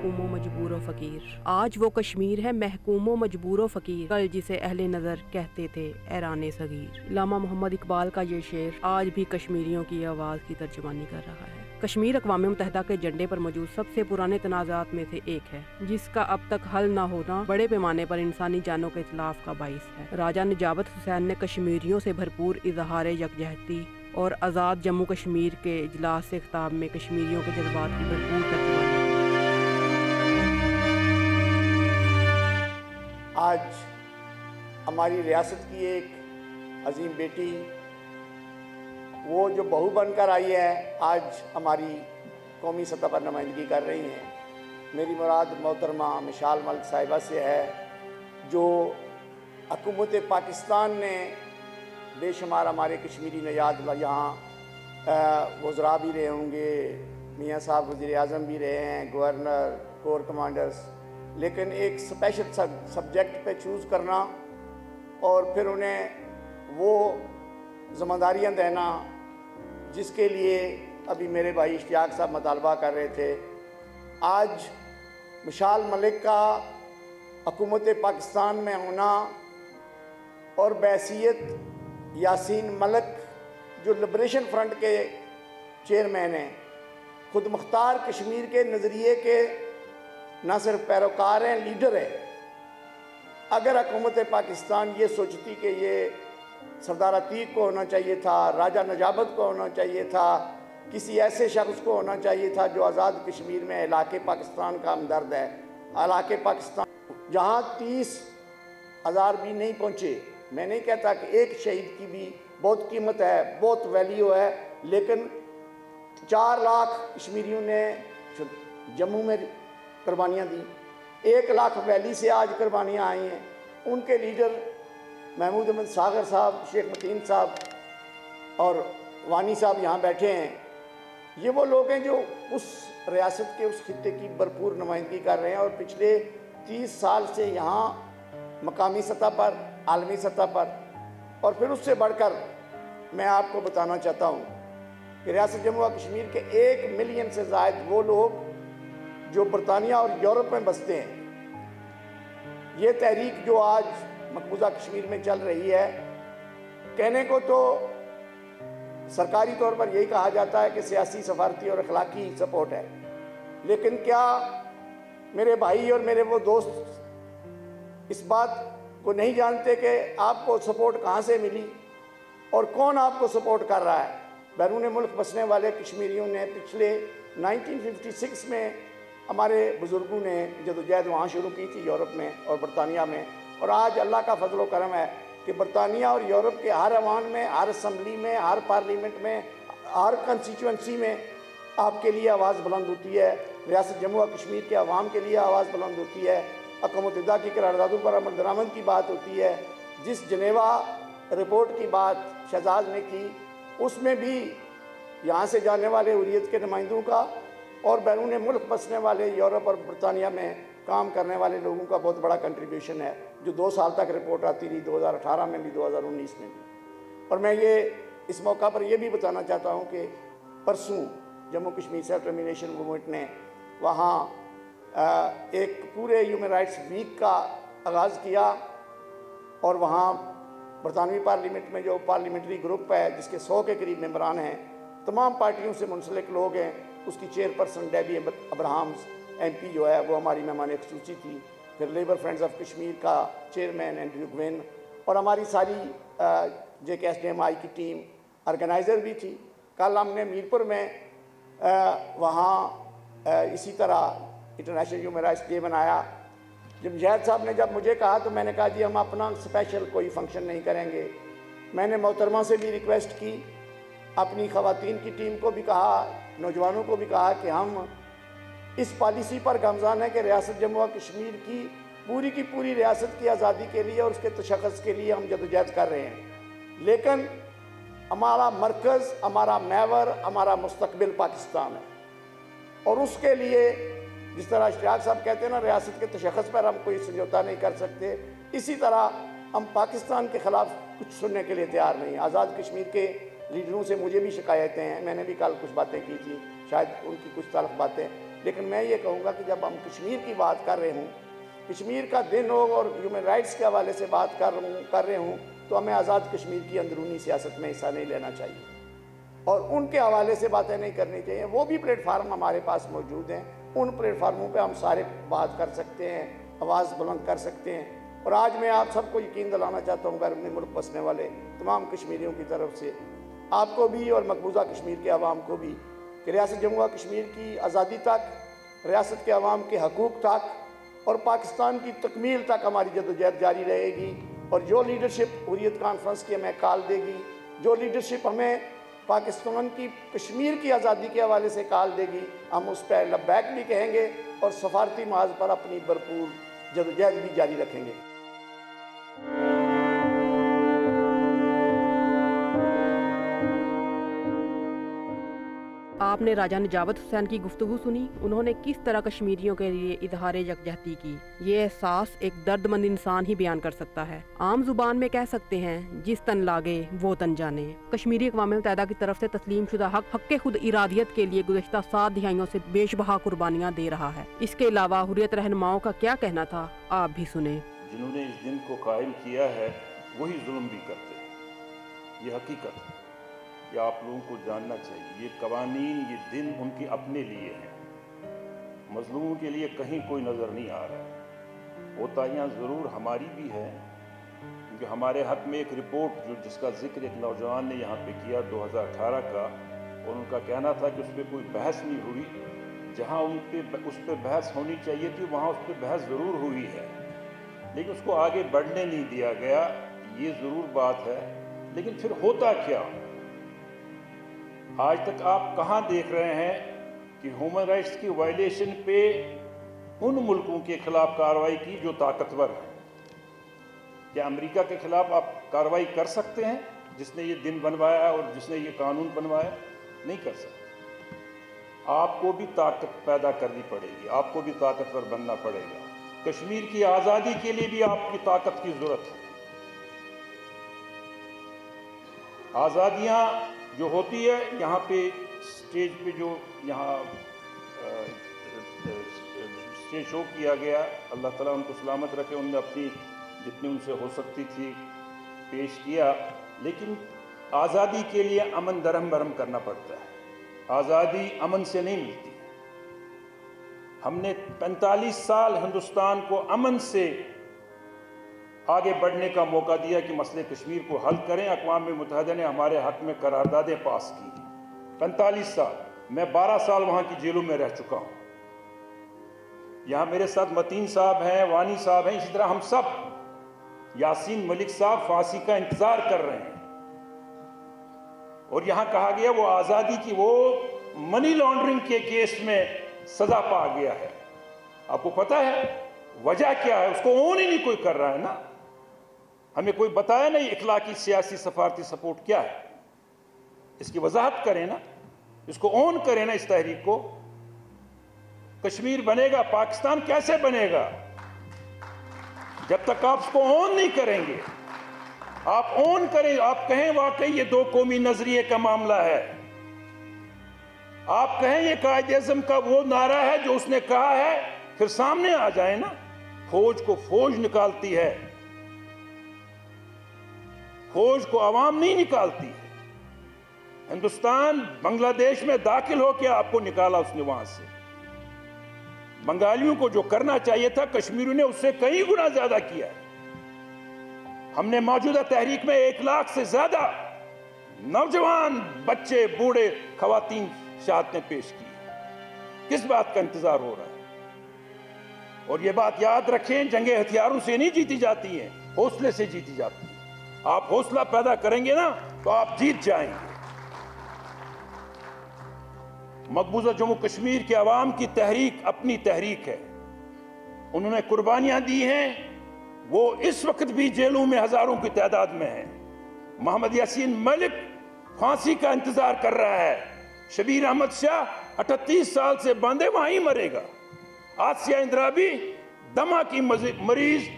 محکوم و مجبور و فقیر۔ آج وہ کشمیر ہے محکوم و مجبور و فقیر، کل جسے اہل نظر کہتے تھے ایران صغیر۔ علامہ محمد اقبال کا یہ شعر آج بھی کشمیریوں کی آواز کی ترجمانی کر رہا ہے۔ کشمیر اقوام متحدہ کے جھنڈے پر موجود سب سے پرانے تنازعات میں سے ایک ہے، جس کا اب تک حل نہ ہونا بڑے پیمانے پر انسانی جانوں کے اتلاف کا باعث ہے۔ راجہ نجابت حسین نے کشمیریوں سے بھرپور اظہار یکجہتی اور آزاد جموں کشمیر کے اجلاس سے خطاب میں کشمیریوں کے جذبات کی بھرپور ترجمانی کی۔ آج ہماری ریاست کی ایک عظیم بیٹی وہ جو بہو بن کر آئی ہے، آج ہماری قومی سطح پر نمائندگی کر رہی ہیں۔ میری مراد محترمہ مشال ملک صاحبہ سے ہے، جو حکومت پاکستان نے بے شمار ہمارے کشمیری نژاد یہاں وزراء بھی رہے ہوں گے، میاں صاحب وزیر اعظم بھی رہے ہیں، گورنر، کور کمانڈرز، لیکن ایک اسپیشل سبجیکٹ پہ چوز کرنا اور پھر انہیں وہ ذمہ داریاں دینا جس کے لیے ابھی میرے بھائی اشتیاق صاحب مطالبہ کر رہے تھے۔ آج مشال ملک کا حکومت پاکستان میں ہونا اور بحیثیت یاسین ملک جو لبریشن فرنٹ کے چیئرمین ہیں، خود مختار کشمیر کے نظریے کے نہ صرف پیروکار ہیں، لیڈر ہیں۔ اگر حکومت پاکستان یہ سوچتی کہ یہ سردار عتیق کو ہونا چاہیے تھا، راجہ نجابت کو ہونا چاہیے تھا، کسی ایسے شخص کو ہونا چاہیے تھا جو آزاد کشمیر میں علاقے پاکستان کا ہمدرد ہے، علاقے پاکستان جہاں 30,000 بھی نہیں پہنچے۔ میں نہیں کہتا کہ ایک شہید کی بھی بہت قیمت ہے، بہت ویلیو ہے، لیکن 4 لاکھ کشمیریوں نے جموں میں قربانیاں دی، 1 لاکھ ویلی سے آج قربانیاں آئی ہیں۔ ان کے لیڈر محمود احمد ساغر صاحب، شیخ متین صاحب اور وانی صاحب یہاں بیٹھے ہیں۔ یہ وہ لوگ ہیں جو اس ریاست کے اس خطے کی بھرپور نمائندگی کر رہے ہیں اور پچھلے 30 سال سے یہاں مقامی سطح پر، عالمی سطح پر، اور پھر اس سے بڑھ کر میں آپ کو بتانا چاہتا ہوں کہ ریاست جموں و کشمیر کے 1 ملین سے زائد وہ لوگ جو برطانیہ اور یورپ میں بستے ہیں۔ یہ تحریک جو آج مقبوضہ کشمیر میں چل رہی ہے، کہنے کو تو سرکاری طور پر یہی کہا جاتا ہے کہ سیاسی، سفارتی اور اخلاقی سپورٹ ہے، لیکن کیا میرے بھائی اور میرے وہ دوست اس بات کو نہیں جانتے کہ آپ کو سپورٹ کہاں سے ملی اور کون آپ کو سپورٹ کر رہا ہے؟ بیرون ملک بسنے والے کشمیریوں نے پچھلے 1956 میں ہمارے بزرگوں نے جدوجہد وہاں شروع کی تھی، یورپ میں اور برطانیہ میں، اور آج اللہ کا فضل و کرم ہے کہ برطانیہ اور یورپ کے ہر ایوان میں، ہر اسمبلی میں، ہر پارلیمنٹ میں، ہر کنسٹیچوئنسی میں آپ کے لیے آواز بلند ہوتی ہے، ریاست جموں و کشمیر کے عوام کے لیے آواز بلند ہوتی ہے، اقوام متحدہ کی قراردادوں پر عمل درآمد کی بات ہوتی ہے۔ جس جنیوا رپورٹ کی بات شہزاد نے کی، اس میں بھی یہاں سے جانے والے حریت کے نمائندوں کا اور بیرون ملک بسنے والے یورپ اور برطانیہ میں کام کرنے والے لوگوں کا بہت بڑا کنٹریبیوشن ہے، جو 2 سال تک رپورٹ آتی رہی، 2018 میں بھی، 2019 میں بھی۔ اور میں یہ اس موقع پر یہ بھی بتانا چاہتا ہوں کہ پرسوں Jammu Kashmir self determination movement نے وہاں ایک پورے ہیومن رائٹس ویک کا آغاز کیا، اور وہاں برطانوی پارلیمنٹ میں جو پارلیمنٹری گروپ ہے جس کے 100 کے قریب ممبران ہیں، تمام پارٹیوں سے منسلک لوگ ہیں، اس کی chairperson Debbie Abrahams M P جو ہے وہ ہماری مہمان خصوصی تھی، پھر لیبر فرینڈز آف کشمیر کا چیئرمین اینڈریو گوین، اور ہماری ساری جے کے ایس ڈی ایم آئی کی ٹیم آرگنائزر بھی تھی۔ کل ہم نے میرپور میں وہاں اسی طرح انٹرنیشنل ہیومن رائٹس ڈے منایا۔ جب جہید صاحب نے جب مجھے کہا تو میں نے کہا جی ہم اپنا اسپیشل کوئی فنکشن نہیں کریں گے۔ میں نے محترمہ سے بھی ریکویسٹ کی، اپنی خواتین کی ٹیم کو بھی کہا، نوجوانوں کو بھی کہا کہ ہم اس پالیسی پر گامزن ہے کہ ریاست جموں و کشمیر کی پوری ریاست کی آزادی کے لیے اور اس کے تشخص کے لیے ہم جدوجہد کر رہے ہیں، لیکن ہمارا مرکز، ہمارا محور، ہمارا مستقبل پاکستان ہے، اور اس کے لیے جس طرح اشتیاق صاحب کہتے ہیں نا ریاست کے تشخص پر ہم کوئی سمجھوتا نہیں کر سکتے، اسی طرح ہم پاکستان کے خلاف کچھ سننے کے لیے تیار نہیں ہیں۔ آزاد کشمیر کے لیڈروں سے مجھے بھی شکایتیں ہیں، میں نے بھی کل کچھ باتیں کی تھی، شاید ان کی کچھ تلخ باتیں، لیکن میں یہ کہوں گا کہ جب ہم کشمیر کی بات کر رہے ہوں، کشمیر کا دن ہو اور ہیومن رائٹس کے حوالے سے بات کر رہے ہوں، تو ہمیں آزاد کشمیر کی اندرونی سیاست میں حصہ نہیں لینا چاہیے اور ان کے حوالے سے باتیں نہیں کرنی چاہیے۔ وہ بھی پلیٹ فارم ہمارے پاس موجود ہیں، ان پلیٹ فارموں پہ ہم سارے بات کر سکتے ہیں، آواز بلند کر سکتے ہیں۔ اور آج میں آپ سب کو یقین دلانا چاہتا ہوں بیرون ملک بسنے والے تمام کشمیریوں کی طرف سے، آپ کو بھی اور مقبوضہ کشمیر کے عوام کو بھی، کہ ریاست جموں و کشمیر کی آزادی تک، ریاست کے عوام کے حقوق تک اور پاکستان کی تکمیل تک ہماری جدوجہد جاری رہے گی۔ اور جو لیڈرشپ حریت کانفرنس کی ہمیں کال دے گی، جو لیڈرشپ ہمیں پاکستان کی کشمیر کی آزادی کے حوالے سے کال دے گی، ہم اس پہ لبیک بھی کہیں گے اور سفارتی محاذ پر اپنی بھرپور جدوجہد بھی جاری رکھیں گے۔ آپ نے راجہ نجابت حسین کی گفتگو سنی، انہوں نے کس طرح کشمیریوں کے لیے اظہار یکجہتی کی۔ یہ احساس ایک درد مند انسان ہی بیان کر سکتا ہے۔ عام زبان میں کہہ سکتے ہیں جس تن لاگے وہ تن جانے۔ کشمیری اقوام متحدہ کی طرف سے تسلیم شدہ حق خود ارادیت کے لیے گزشتہ 7 دہائیوں سے بیش بہا قربانیاں دے رہا ہے۔ اس کے علاوہ حریت رہنماؤں کا کیا کہنا تھا، آپ بھی سنیں۔ جنہوں نے اس دن کو قائم کیا ہے وہی ظلم بھی کرتے ہیں، یہ حقیقت ہے، یہ آپ لوگوں کو جاننا چاہیے۔ یہ قوانین، یہ دن ان کے اپنے لیے ہیں، مظلوموں کے لیے کہیں کوئی نظر نہیں آ رہا۔ کوتاہیاں ضرور ہماری بھی ہیں، کیونکہ ہمارے حق میں ایک رپورٹ جس کا ذکر ایک نوجوان نے یہاں پہ کیا 2018 کا، اور ان کا کہنا تھا کہ اس پہ کوئی بحث نہیں ہوئی۔ جہاں اس پہ بحث ہونی چاہیے تھی وہاں اس پہ بحث ضرور ہوئی ہے، لیکن اس کو آگے بڑھنے نہیں دیا گیا، یہ ضرور بات ہے۔ لیکن پھر ہوتا کیا؟ آج تک آپ کہاں دیکھ رہے ہیں کہ ہیومن رائٹس کی وائلیشن پہ ان ملکوں کے خلاف کارروائی کی جو طاقتور ہیں؟ کیا امریکہ کے خلاف آپ کارروائی کر سکتے ہیں جس نے یہ دن بنوایا اور جس نے یہ قانون بنوایا؟ نہیں کر سکتے۔ آپ کو بھی طاقت پیدا کرنی پڑے گی، آپ کو بھی طاقتور بننا پڑے گا۔ کشمیر کی آزادی کے لیے بھی آپ کی طاقت کی ضرورت ہے۔ آزادیاں جو ہوتی ہے یہاں پہ اسٹیج پہ، جو یہاں اسٹیج شو کیا گیا، اللہ تعالیٰ ان کو سلامت رکھے، انہوں نے اپنی جتنی ان سے ہو سکتی تھی پیش کیا، لیکن آزادی کے لیے امن درہم برہم کرنا پڑتا ہے۔ آزادی امن سے نہیں ملتی۔ ہم نے 45 سال ہندوستان کو امن سے آگے بڑھنے کا موقع دیا کہ مسئلے کشمیر کو حل کریں۔ اقوام متحدہ نے ہمارے حق میں قراردادیں پاس کی۔ 45 سال، میں 12 سال وہاں کی جیلوں میں رہ چکا ہوں۔ یہاں میرے ساتھ متین صاحب ہیں، وانی صاحب ہیں، اسی طرح ہم سب، یاسین ملک صاحب پھانسی کا انتظار کر رہے ہیں۔ اور یہاں کہا گیا وہ آزادی کی، وہ منی لانڈرنگ کے کیس میں سزا پا گیا ہے۔ آپ کو پتہ ہے وجہ کیا ہے؟ اس کو اون ہی نہیں کوئی کر رہا ہے نا۔ ہمیں کوئی بتایا نہیں اخلاقی سیاسی سفارتی سپورٹ کیا ہے، اس کی وضاحت کریں نا، اس کو اون کریں نا، اس تحریک کو۔ کشمیر بنے گا، پاکستان کیسے بنے گا جب تک آپ اس کو اون نہیں کریں گے؟ آپ اون کریں، آپ کہیں واقعی یہ دو قومی نظریے کا معاملہ ہے، آپ کہیں یہ قائد اعظم کا وہ نعرہ ہے جو اس نے کہا ہے، پھر سامنے آ جائے نا۔ فوج کو فوج نکالتی ہے، فوج کو عوام نہیں نکالتی۔ ہندوستان بنگلہ دیش میں داخل ہو کے آپ کو نکالا اس نے وہاں سے۔ بنگالیوں کو جو کرنا چاہیے تھا کشمیریوں نے اس سے کئی گنا زیادہ کیا ہے۔ ہم نے موجودہ تحریک میں 1 لاکھ سے زیادہ نوجوان، بچے، بوڑھے، خواتین شہادتیں پیش کی۔ کس بات کا انتظار ہو رہا ہے؟ اور یہ بات یاد رکھیں، جنگیں ہتھیاروں سے نہیں جیتی جاتی ہیں، حوصلے سے جیتی جاتی ہیں۔ آپ حوصلہ پیدا کریں گے نا تو آپ جیت جائیں گے۔ مقبوضہ جموں کشمیر کے عوام کی تحریک اپنی تحریک ہے، انہوں نے قربانیاں دی ہیں، وہ اس وقت بھی جیلوں میں ہزاروں کی تعداد میں ہیں۔ محمد یاسین ملک پھانسی کا انتظار کر رہا ہے، شبیر احمد شاہ 38 سال سے باندھے وہاں ہی مرے گا، آسیہ اندرابی دمہ کی مریض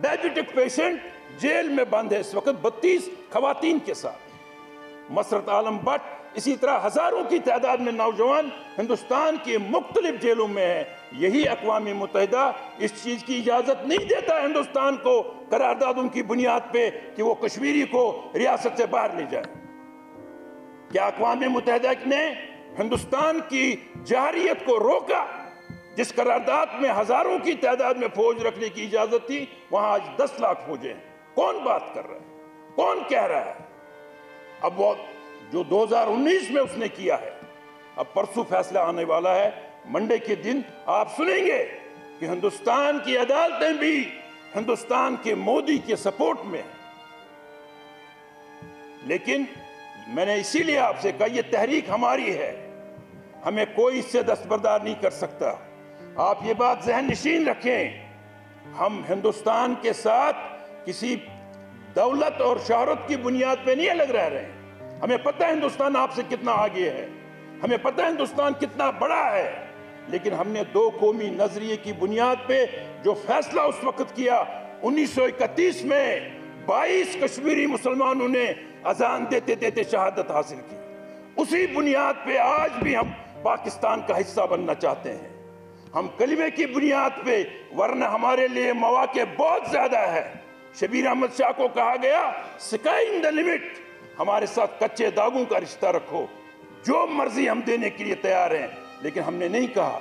ڈائبیٹک پیشنٹ جیل میں بند ہے اس وقت 32 خواتین کے ساتھ، مسرت عالم بٹ اسی طرح ہزاروں کی تعداد میں نوجوان ہندوستان کی مختلف جیلوں میں ہیں. یہی اقوام متحدہ اس چیز کی اجازت نہیں دیتا ہندوستان کو قراردادوں کی بنیاد پہ کہ وہ کشمیری کو ریاست سے باہر لے جائے. کیا اقوام متحدہ نے ہندوستان کی جارحیت کو روکا؟ جس قرارداد میں ہزاروں کی تعداد میں فوج رکھنے کی اجازت تھی وہاں آج 10 لاکھ فوجیں ہیں. کون بات کر رہا ہے؟ کون کہہ رہا ہے؟ اب وہ جو 2019 میں اس نے کیا ہے، اب پرسوں فیصلہ آنے والا ہے، منڈے کے دن آپ سنیں گے کہ ہندوستان کی عدالتیں بھی ہندوستان کے مودی کے سپورٹ میں. لیکن میں نے اسی لیے آپ سے کہا یہ تحریک ہماری ہے، ہمیں کوئی اس سے دستبردار نہیں کر سکتا. آپ یہ بات ذہن نشین رکھیں، ہم ہندوستان کے ساتھ کسی دولت اور شہرت کی بنیاد پہ نہیں الگ رہ رہے ہیں. ہمیں پتہ ہے ہندوستان آپ سے کتنا آگے ہے، ہمیں پتہ ہے ہندوستان کتنا بڑا ہے، لیکن ہم نے 2 قومی نظریے کی بنیاد پہ جو فیصلہ اس وقت کیا 1931 میں 22 کشمیری مسلمانوں نے اذان دیتے دیتے شہادت حاصل کی، اسی بنیاد پہ آج بھی ہم پاکستان کا حصہ بننا چاہتے ہیں. ہم کلمے کی بنیاد پہ، ورنہ ہمارے لیے مواقع بہت زیادہ ہے. شبیر احمد شاہ کو کہا گیا اسکائی ان دی لمٹ، ہمارے ساتھ کچے داغوں کا رشتہ رکھو، جو مرضی ہم دینے کے لیے تیار ہیں. لیکن ہم نے نہیں کہا.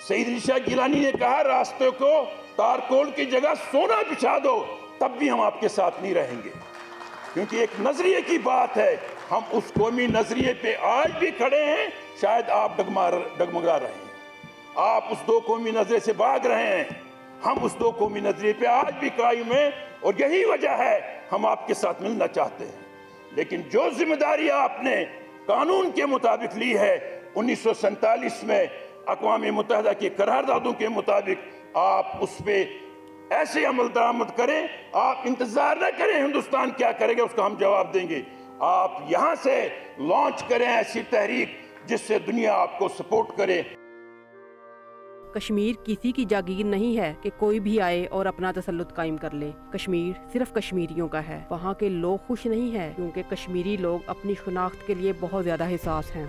سید علی شاہ گیلانی نے کہا راستے کو تارکول کی جگہ سونا بچھا دو، تب بھی ہم آپ کے ساتھ نہیں رہیں گے. کیونکہ ایک نظریے کی بات ہے، ہم اس قومی نظریے پہ آج بھی کھڑے ہیں. شاید آپ ڈگمگا رہے ہیں، آپ اس 2 قومی نظریے سے بھاگ رہے ہیں، ہم اس 2 قومی نظریے پہ آج بھی قائم ہیں، اور یہی وجہ ہے ہم آپ کے ساتھ ملنا چاہتے ہیں. لیکن جو ذمہ داری آپ نے قانون کے مطابق لی ہے 1947 میں اقوام متحدہ کی قراردادوں کے مطابق، آپ اس پہ ایسے عمل درآمد کریں. آپ انتظار نہ کریں ہندوستان کیا کرے گا، اس کا ہم جواب دیں گے. آپ یہاں سے لانچ کریں ایسی تحریک جس سے دنیا آپ کو سپورٹ کرے. کشمیر کسی کی جاگیر نہیں ہے کہ کوئی بھی آئے اور اپنا تسلط قائم کر لے. کشمیر صرف کشمیریوں کا ہے. وہاں کے لوگ خوش نہیں ہیں کیونکہ کشمیری لوگ اپنی شناخت کے لیے بہت زیادہ حساس ہیں.